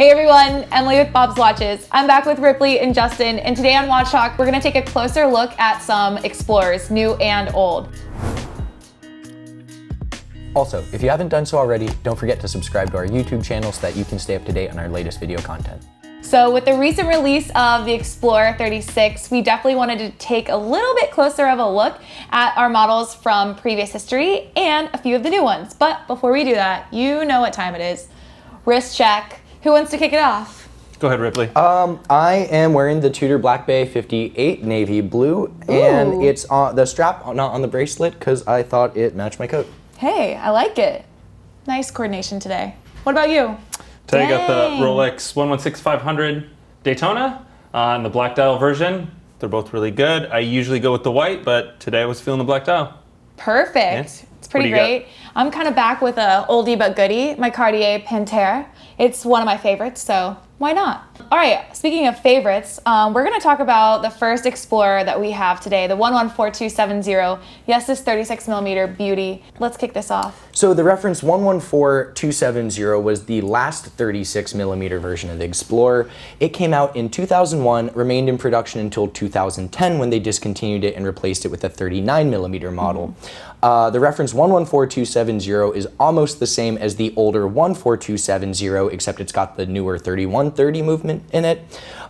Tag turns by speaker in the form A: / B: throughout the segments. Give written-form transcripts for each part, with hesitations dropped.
A: Hey everyone, Emily with Bob's Watches. I'm back with Ripley and Justin, and today on Watch Talk, we're gonna take a closer look at some Explorers, new and old.
B: Also, if you haven't done so already, don't forget to subscribe to our YouTube channel so that you can stay up to date on our latest video content.
A: So with the recent release of the Explorer 36, we definitely wanted to take a little bit closer of a look at our models from previous history and a few of the new ones. But before we do that, you know what time it is. Wrist check. Who wants to kick it off?
C: Go ahead, Ripley.
B: I am wearing the Tudor Black Bay 58 navy blue, and it's on the strap, not on the bracelet, because I thought it matched my coat.
A: Hey, I like it. Nice coordination today. What about you?
C: Today I got the Rolex 116-500 Daytona on the black dial version. They're both really good. I usually go with the white, but today I was feeling the black dial.
A: Perfect. Yeah. It's pretty great. I'm kind of back with a oldie but goodie, my Cartier Panthère. It's one of my favorites, so why not? All right, speaking of favorites, we're gonna talk about the first Explorer that we have today, the 114270. Yes, this 36mm beauty. Let's kick this off.
B: So the reference 114270 was the last 36mm version of the Explorer. It came out in 2001, remained in production until 2010 when they discontinued it and replaced it with a 39mm model. The reference 114270 is almost the same as the older 14270, except it's got the newer 3130 movement in it.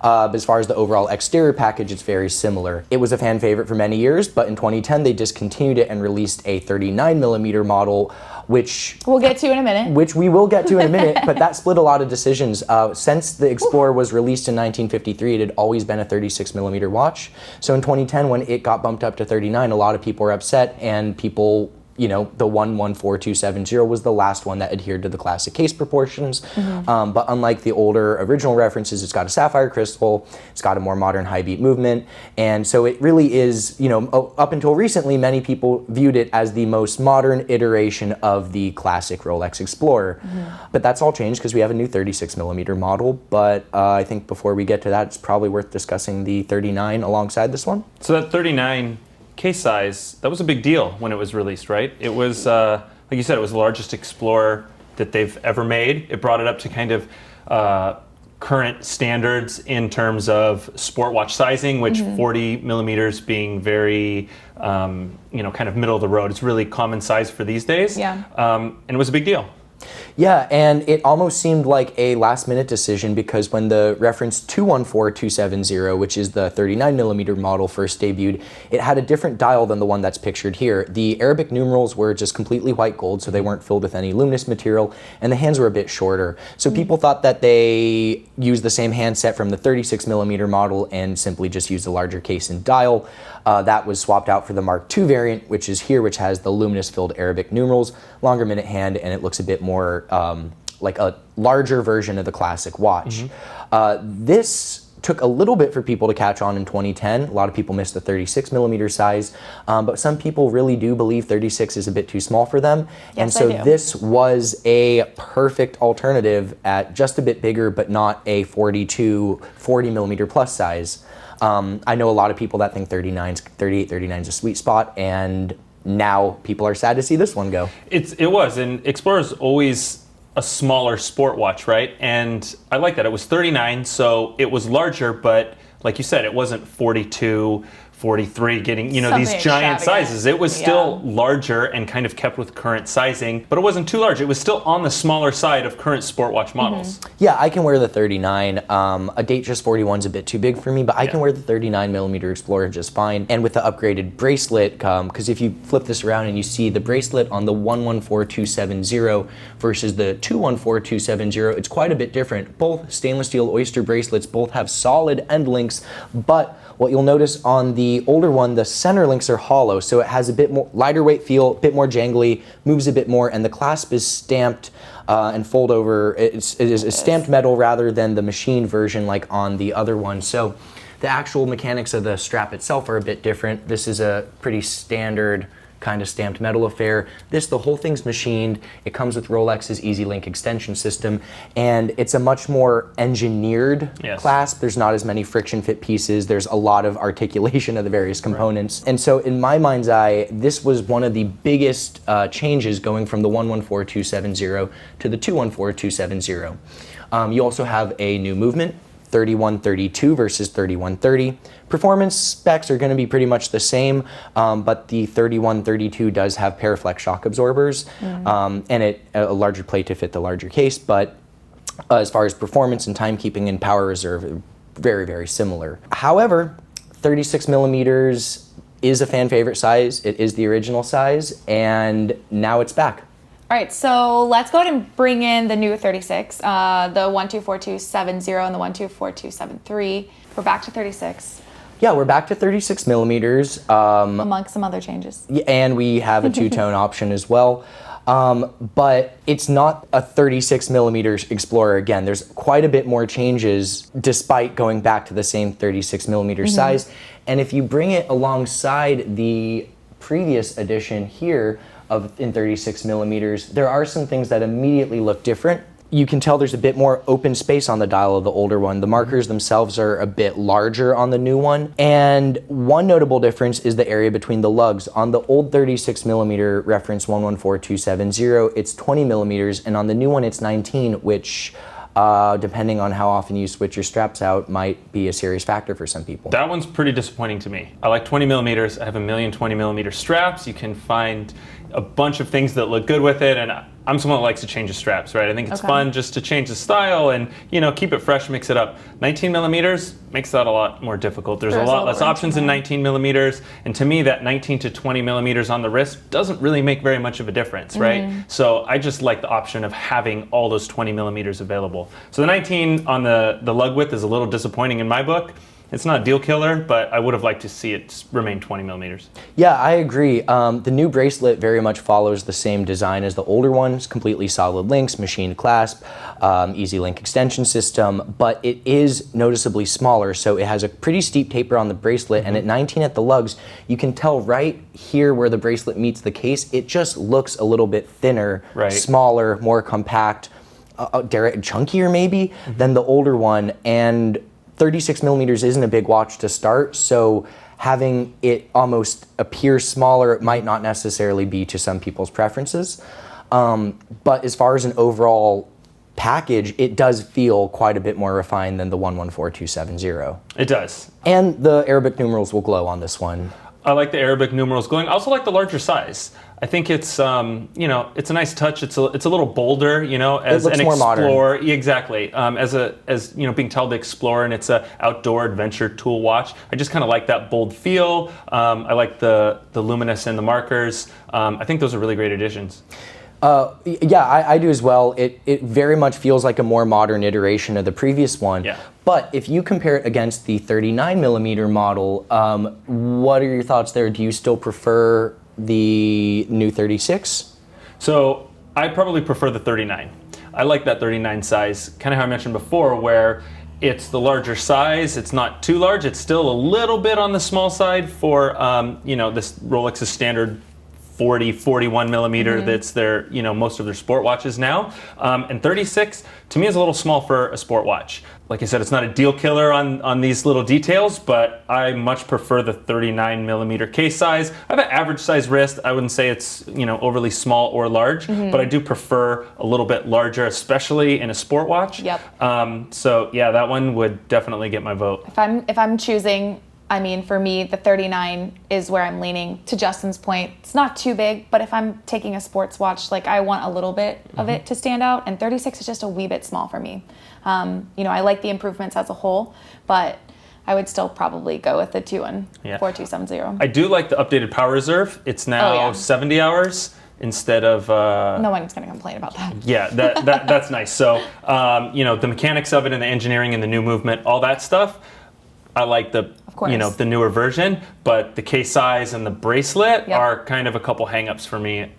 B: But as far as the overall exterior package, it's very similar. It was a fan favorite for many years, but in 2010 they discontinued it and released a 39mm model, which
A: we'll get to in a minute.
B: Which we will get to in a minute, but that split a lot of decisions. Since the Explorer was released in 1953, it had always been a 36mm watch. So in 2010, when it got bumped up to 39, a lot of people were upset, and people, you know, the 114270 was the last one that adhered to the classic case proportions. But unlike the older original references, it's got a sapphire crystal, it's got a more modern high beat movement, and so it really is, you know, up until recently, many people viewed it as the most modern iteration of the classic Rolex Explorer. But that's all changed because we have a new 36mm model, but I think before we get to that, it's probably worth discussing the 39 alongside this one.
C: So that 39 case size, that was a big deal when it was released, right? It was, like you said, it was the largest Explorer that they've ever made. It brought it up to kind of current standards in terms of sport watch sizing, which 40mm being very, you know, kind of middle of the road. It's really common size for these days.
A: Yeah.
C: And it was a big deal.
B: Yeah, and it almost seemed like a last-minute decision because when the reference 214270, which is the 39mm model, first debuted, it had a different dial than the one that's pictured here. The Arabic numerals were just completely white gold, so they weren't filled with any luminous material, and the hands were a bit shorter. So people thought that they used the same handset from the 36mm model and simply just used a larger case and dial. That was swapped out for the Mark II variant, which is here, which has the luminous-filled Arabic numerals, longer minute hand, and it looks a bit more like a larger version of the classic watch. This took a little bit for people to catch on in 2010. A lot of people missed the 36mm size, but some people really do believe 36 is a bit too small for them.
A: Yes,
B: and so this was a perfect alternative at just a bit bigger, but not a 40mm plus size. I know a lot of people that think 38, 39 is a sweet spot, and now people are sad to see this one go.
C: It was, and Explorer's always a smaller sport watch, right? And I like that. It was 39, so it was larger, but like you said, it wasn't 42, 43, getting, you know, these giant sizes. It was still larger and kind of kept with current sizing, but it wasn't too large. It was still on the smaller side of current sport watch models.
B: Yeah, I can wear the 39. A Datejust 41 is a bit too big for me, but I can wear the 39mm Explorer just fine. And with the upgraded bracelet, because if you flip this around and you see the bracelet on the 114270 versus the 214270, it's quite a bit different. Both stainless steel Oyster bracelets both have solid end links, but what you'll notice on the older one, the center links are hollow, so it has a bit more lighter weight feel, a bit more jangly, moves a bit more, and the clasp is stamped and fold over. It is stamped metal rather than the machined version like on the other one. So the actual mechanics of the strap itself are a bit different. This is a pretty standard kind of stamped metal affair. The whole thing's machined. It comes with Rolex's EasyLink extension system, and it's a much more engineered clasp. There's not as many friction fit pieces. There's a lot of articulation of the various components. And so in my mind's eye, this was one of the biggest changes going from the 114270 to the 214270. You also have a new movement, 3132 versus 3130. Performance specs are going to be pretty much the same, but the 3132 does have Paraflex shock absorbers and a larger plate to fit the larger case, but as far as performance and timekeeping and power reserve, very, very similar. However, 36 millimeters is a fan favorite size. It is the original size, and now it's back.
A: All right, so let's go ahead and bring in the new 36, the 124270 and the 124273. We're back to 36.
B: Yeah, we're back to 36 millimeters.
A: Amongst some other changes.
B: And we have a two-tone option as well. But it's not a 36 millimeters Explorer again. There's quite a bit more changes despite going back to the same 36 millimeter size. And if you bring it alongside the previous edition here in 36 millimeters, there are some things that immediately look different. You can tell there's a bit more open space on the dial of the older one. The markers themselves are a bit larger on the new one. And one notable difference is the area between the lugs. On the old 36 millimeter reference 114270, it's 20 millimeters, and on the new one it's 19, which depending on how often you switch your straps out might be a serious factor for some people.
C: That one's pretty disappointing to me. I like 20 millimeters. I have a million 20 millimeter straps. You can find a bunch of things that look good with it, and I'm someone that likes to change the straps, right? I think it's fun just to change the style and, you know, keep it fresh, mix it up. 19 millimeters makes that a lot more difficult. There's a lot less options in 19 millimeters, and to me that 19 to 20 millimeters on the wrist doesn't really make very much of a difference, right? So I just like the option of having all those 20 millimeters available. So the 19 on the lug width is a little disappointing in my book. It's not a deal killer, but I would have liked to see it remain 20 millimeters.
B: Yeah, I agree. The new bracelet very much follows the same design as the older ones, completely solid links, machined clasp, easy link extension system, but it is noticeably smaller, so it has a pretty steep taper on the bracelet, and at 19 at the lugs, you can tell right here where the bracelet meets the case, it just looks a little bit thinner, smaller, more compact, chunkier maybe, than the older one, and 36 millimeters isn't a big watch to start, so having it almost appear smaller might not necessarily be to some people's preferences. But as far as an overall package, it does feel quite a bit more refined than the 114270.
C: It does.
B: And the Arabic numerals will glow on this one.
C: I like the Arabic numerals glowing. I also like the larger size. I think it's you know, it's a nice touch. It's a little bolder, you know, as an Explorer. Yeah, exactly. As you know, being called the Explorer, and it's a outdoor adventure tool watch. I just kind of like that bold feel. I like the luminous in the markers. I think those are really great additions.
B: Yeah, I do as well. It very much feels like a more modern iteration of the previous one.
C: Yeah.
B: But if you compare it against the 39 millimeter model, what are your thoughts there? Do you still prefer the new 36?
C: So I probably prefer the 39. I like that 39 size, kind of how I mentioned before, where it's the larger size. It's not too large. It's still a little bit on the small side for you know, this Rolex's standard 41 millimeter that's their, you know, most of their sport watches now. And 36 to me is a little small for a sport watch. Like I said, it's not a deal killer on these little details, but I much prefer the 39 millimeter case size. I have an average size wrist. I wouldn't say it's, you know, overly small or large, but I do prefer a little bit larger, especially in a sport watch. So yeah, that one would definitely get my vote.
A: If I'm choosing, I mean, for me, the 39 is where I'm leaning. To Justin's point, it's not too big, but if I'm taking a sports watch, like, I want a little bit of it to stand out, and 36 is just a wee bit small for me. You know, I like the improvements as a whole, but I would still probably go with the 4270.
C: I do like the updated power reserve. It's now 70 hours instead of...
A: no one's going to complain about that.
C: Yeah, that's nice. So, you know, the mechanics of it and the engineering and the new movement, all that stuff, I like the, you know, the newer version, but the case size and the bracelet are kind of a couple hang-ups for me,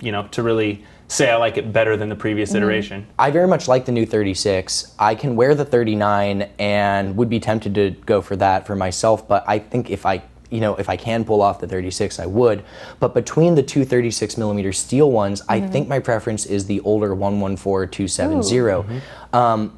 C: you know, to really say I like it better than the previous iteration.
B: I very much like the new 36. I can wear the 39 and would be tempted to go for that for myself, but I think if I can pull off the 36, I would. But between the two 36 millimeter steel ones, I think my preference is the older 114270.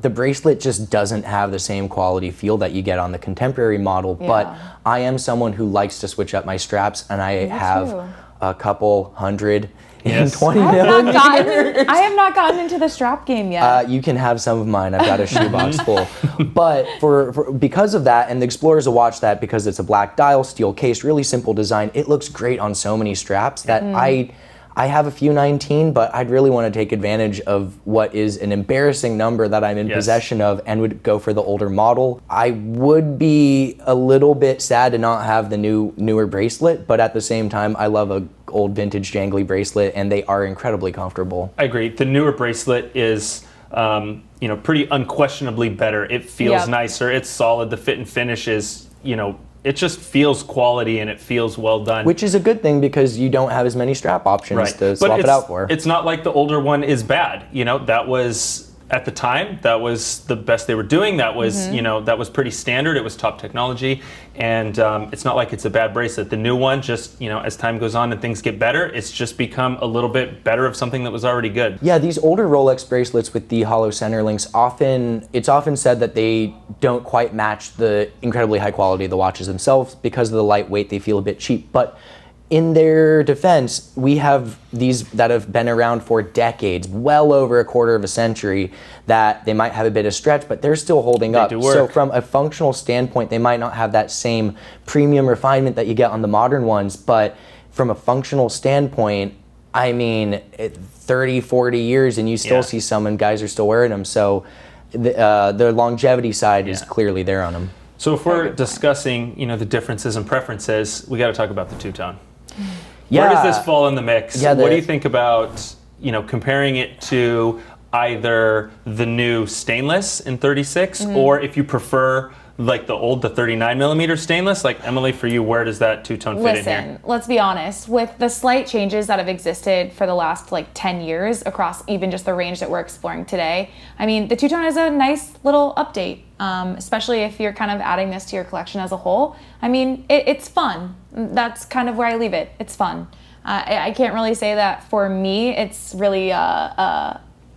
B: The bracelet just doesn't have the same quality feel that you get on the contemporary model, but I am someone who likes to switch up my straps, and I have a couple hundred in 20
A: I
B: millimeters.
A: have not gotten into the strap game yet.
B: You can have some of mine. I've got a shoebox full. But because of that, and the Explorer's a watch that, because it's a black dial, steel case, really simple design, it looks great on so many straps that I have a few 19, but I'd really want to take advantage of what is an embarrassing number that I'm in possession of and would go for the older model. I would be a little bit sad to not have the newer bracelet, but at the same time, I love a old vintage jangly bracelet, and they are incredibly comfortable.
C: I agree. The newer bracelet is pretty unquestionably better. It feels nicer. It's solid. The fit and finish is, it just feels quality and it feels well done.
B: Which is a good thing because you don't have as many strap options to swap it out for.
C: It's not like the older one is bad. That was, at the time, that was the best they were doing. That was, that was pretty standard. It was top technology. And it's not like it's a bad bracelet. The new one, just, as time goes on and things get better, it's just become a little bit better of something that was already good.
B: Yeah, these older Rolex bracelets with the hollow center links, it's often said that they don't quite match the incredibly high quality of the watches themselves. Because of the lightweight, they feel a bit cheap. But in their defense, we have these that have been around for decades, well over a quarter of a century, that they might have a bit of stretch, but they're still holding up. So from a functional standpoint, they might not have that same premium refinement that you get on the modern ones, but from a functional standpoint, I mean, 30, 40 years and you still see some and guys are still wearing them. So the longevity side is clearly there on them.
C: So if we're discussing, the differences and preferences, we got to talk about the two-tone. Where does this fall in the mix? What do you think about, comparing it to either the new stainless in 36, or if you prefer like the 39 millimeter stainless? Like, Emily, for you, where does that two-tone fit in here?
A: Listen, let's be honest. With the slight changes that have existed for the last 10 years across even just the range that we're exploring today, I mean, the two-tone is a nice little update, especially if you're kind of adding this to your collection as a whole. I mean, it's fun. That's kind of where I leave it. It's fun. I can't really say that for me, it's really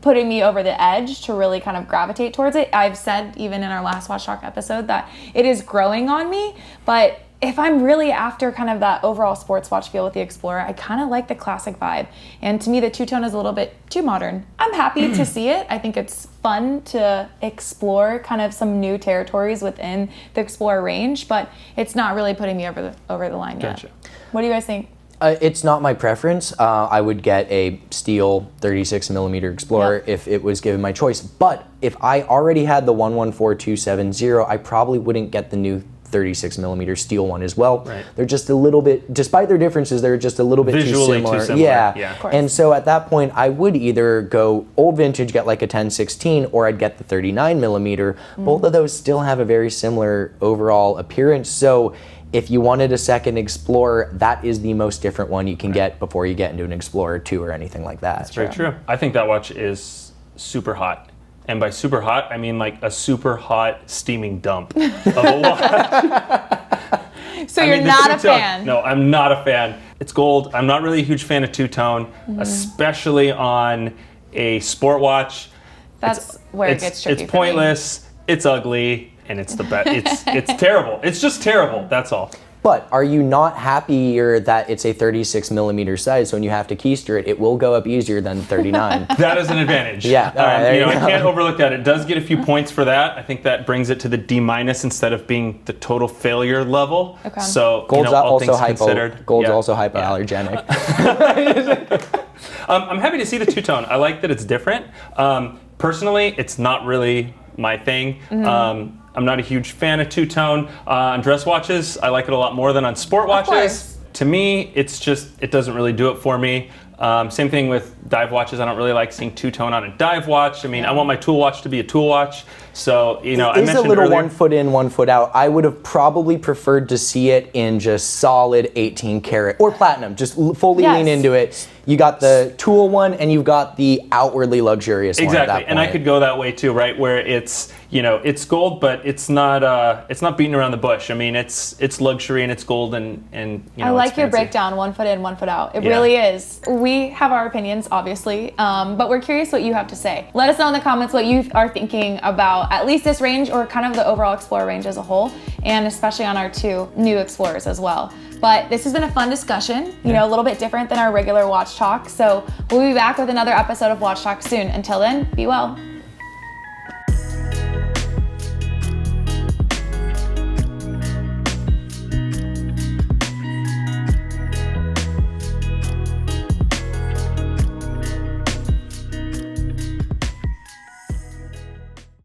A: putting me over the edge to really kind of gravitate towards it. I've said even in our last Watch Talk episode that it is growing on me, but if I'm really after kind of that overall sports watch feel with the Explorer, I kind of like the classic vibe. And to me, the two-tone is a little bit too modern. I'm happy to see it. I think it's fun to explore kind of some new territories within the Explorer range, but it's not really putting me over the line yet.
C: Gotcha.
A: What do you guys think?
B: It's not my preference. I would get a steel 36 millimeter Explorer if it was given my choice. But if I already had the 114270, I probably wouldn't get the new 36 millimeter steel one as well.
C: Right.
B: They're just a little bit, despite their differences, they're just a little bit
C: Visually
B: too similar.
C: too similar.
B: Yeah.
A: Of course.
B: And so at that point, I would either go old vintage, get like a 1016, or I'd get the 39 millimeter. Both of those still have a very similar overall appearance. So if you wanted a second Explorer, that is the most different one you can get before you get into an Explorer 2 or anything like that.
C: That's very true. I think that watch is super hot. And by super hot, I mean like a super hot steaming dump of a watch.
A: So you're not a fan?
C: No, I'm not a fan. It's gold. I'm not really a huge fan of two-tone, especially on a sport watch.
A: That's where it gets tricky.
C: It's pointless. It's ugly. And it's the best. It's terrible. It's just terrible. That's all.
B: But are you not happier that it's a 36 millimeter size? So when you have to keister it, it will go up easier than 39.
C: That is an advantage.
B: Yeah. All right,
C: I can't overlook that. It does get a few points for that. I think that brings it to the D- instead of being the total failure level.
A: Okay.
C: So
B: Gold's
C: all things considered.
B: Gold's also hypoallergenic.
C: I'm happy to see the two-tone. I like that it's different. Personally, it's not really my thing. I'm not a huge fan of two-tone. On dress watches, I like it a lot more than on sport watches. To me, it doesn't really do it for me. Same thing with dive watches. I don't really like seeing two-tone on a dive watch. I mean, I want my tool watch to be a tool watch. So, I mentioned
B: it's a little
C: earlier,
B: 1 foot in, 1 foot out. I would have probably preferred to see it in just solid 18 karat or platinum. Just fully lean into it. You got the tool one and you've got the outwardly luxurious one at that point.
C: And I could go that way too, right? Where it's, it's gold, but it's not beating around the bush. I mean, it's luxury and it's gold and
A: I like
C: it's
A: your
C: fancy.
A: breakdown, 1 foot in, 1 foot out. It really is. We have our opinions, obviously, but we're curious what you have to say. Let us know in the comments what you are thinking about at least this range or kind of the overall Explorer range as a whole, and especially on our 2 new Explorers as well. But this has been a fun discussion, you know, a little bit different than our regular Watch Talk. So we'll be back with another episode of Watch Talk soon. Until then, be well.